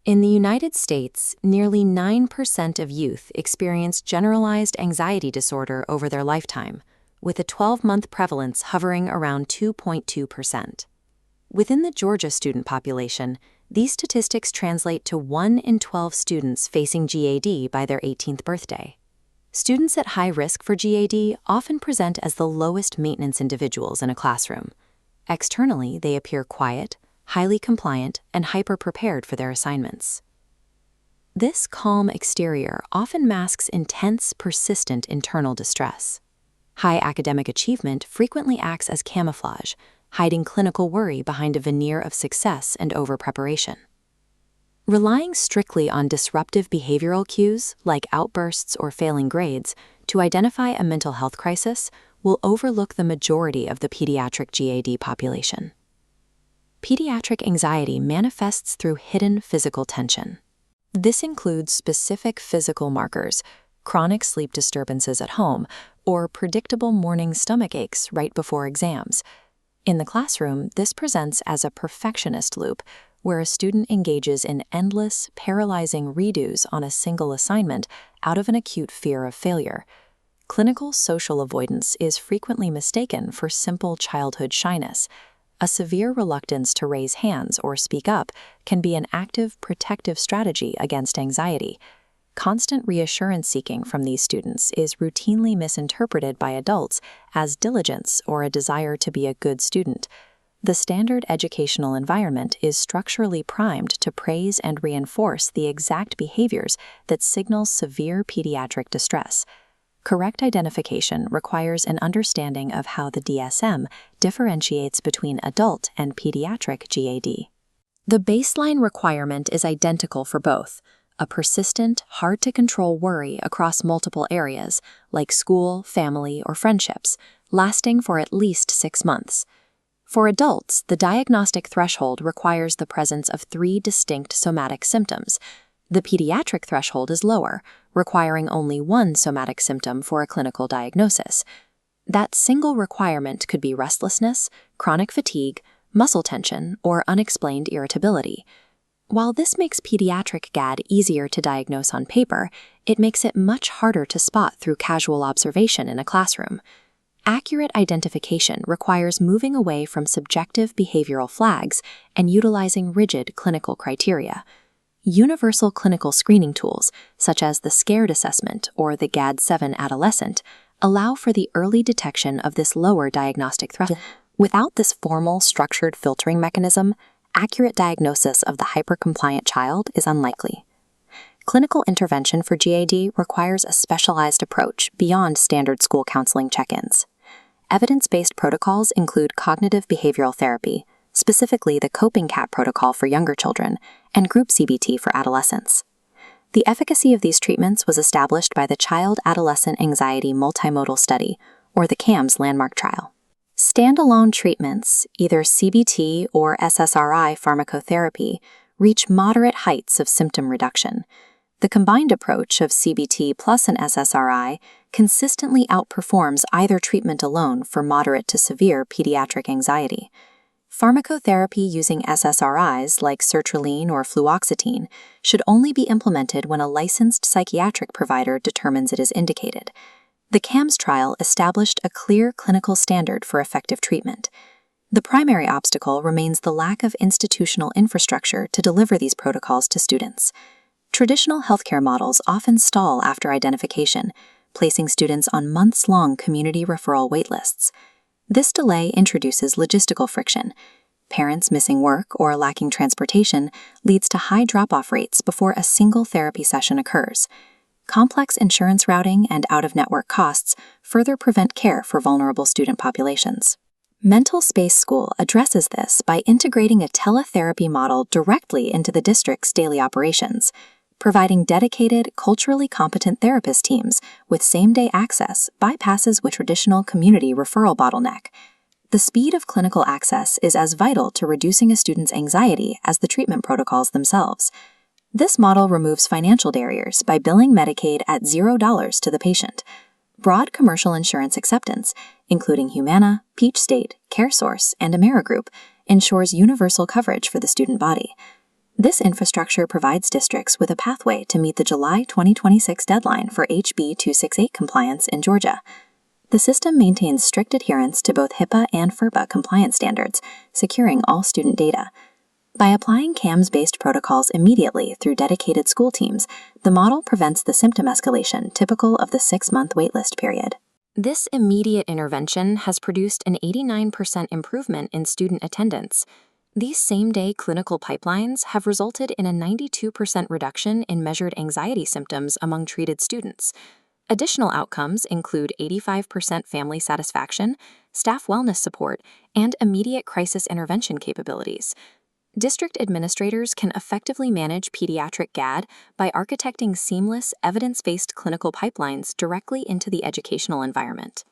In the United States, nearly 9% of youth experience generalized anxiety disorder over their lifetime, with a 12-month prevalence hovering around 2.2%. Within the Georgia student population, these statistics translate to 1 in 12 students facing GAD by their 18th birthday. Students at high risk for GAD often present as the lowest maintenance individuals in a classroom. Externally, they appear quiet, highly compliant, and hyper-prepared for their assignments. This calm exterior often masks intense, persistent internal distress. High academic achievement frequently acts as camouflage, hiding clinical worry behind a veneer of success and over-preparation. Relying strictly on disruptive behavioral cues, like outbursts or failing grades, to identify a mental health crisis will overlook the majority of the pediatric GAD population. Pediatric anxiety manifests through hidden physical tension. This includes specific physical markers, chronic sleep disturbances at home, or predictable morning stomach aches right before exams. In the classroom, this presents as a perfectionist loop, where a student engages in endless, paralyzing redos on a single assignment out of an acute fear of failure. Clinical social avoidance is frequently mistaken for simple childhood shyness. A severe reluctance to raise hands or speak up can be an active protective strategy against anxiety. Constant reassurance seeking from these students is routinely misinterpreted by adults as diligence or a desire to be a good student. The standard educational environment is structurally primed to praise and reinforce the exact behaviors that signal severe pediatric distress. Correct identification requires an understanding of how the DSM differentiates between adult and pediatric GAD. The baseline requirement is identical for both: a persistent, hard-to-control worry across multiple areas, like school, family, or friendships, lasting for at least 6 months. For adults, the diagnostic threshold requires the presence of 3 distinct somatic symptoms. The pediatric threshold is lower, requiring only 1 somatic symptom for a clinical diagnosis. That single requirement could be restlessness, chronic fatigue, muscle tension, or unexplained irritability. While this makes pediatric GAD easier to diagnose on paper, it makes it much harder to spot through casual observation in a classroom. Accurate identification requires moving away from subjective behavioral flags and utilizing rigid clinical criteria. Universal clinical screening tools, such as the SCARED assessment or the GAD-7 adolescent, allow for the early detection of this lower diagnostic threshold. Without this formal, structured filtering mechanism, accurate diagnosis of the hypercompliant child is unlikely. Clinical intervention for GAD requires a specialized approach beyond standard school counseling check-ins. Evidence-based protocols include cognitive behavioral therapy, specifically the coping CAT protocol for younger children, and group CBT for adolescents. The efficacy of these treatments was established by the Child-Adolescent Anxiety Multimodal Study, or the CAMS landmark trial. Standalone treatments, either CBT or SSRI pharmacotherapy, reach moderate heights of symptom reduction. The combined approach of CBT plus an SSRI consistently outperforms either treatment alone for moderate to severe pediatric anxiety. Pharmacotherapy using SSRIs like sertraline or fluoxetine should only be implemented when a licensed psychiatric provider determines it is indicated. The CAMS trial established a clear clinical standard for effective treatment. The primary obstacle remains the lack of institutional infrastructure to deliver these protocols to students. Traditional healthcare models often stall after identification, placing students on months-long community referral waitlists. This delay introduces logistical friction. Parents missing work or lacking transportation leads to high drop-off rates before a single therapy session occurs. Complex insurance routing and out-of-network costs further prevent care for vulnerable student populations. MentalSpace School addresses this by integrating a teletherapy model directly into the district's daily operations. Providing dedicated, culturally competent therapist teams with same-day access bypasses with traditional community referral bottleneck. The speed of clinical access is as vital to reducing a student's anxiety as the treatment protocols themselves. This model removes financial barriers by billing Medicaid at $0 to the patient. Broad commercial insurance acceptance, including Humana, Peach State, CareSource, and AmeriGroup, ensures universal coverage for the student body. This infrastructure provides districts with a pathway to meet the July 2026 deadline for HB 268 compliance in Georgia. The system maintains strict adherence to both HIPAA and FERPA compliance standards, securing all student data. By applying CAMS-based protocols immediately through dedicated school teams, the model prevents the symptom escalation typical of the 6-month waitlist period. This immediate intervention has produced an 89% improvement in student attendance. These same-day clinical pipelines have resulted in a 92% reduction in measured anxiety symptoms among treated students. Additional outcomes include 85% family satisfaction, staff wellness support, and immediate crisis intervention capabilities. District administrators can effectively manage pediatric GAD by architecting seamless, evidence-based clinical pipelines directly into the educational environment.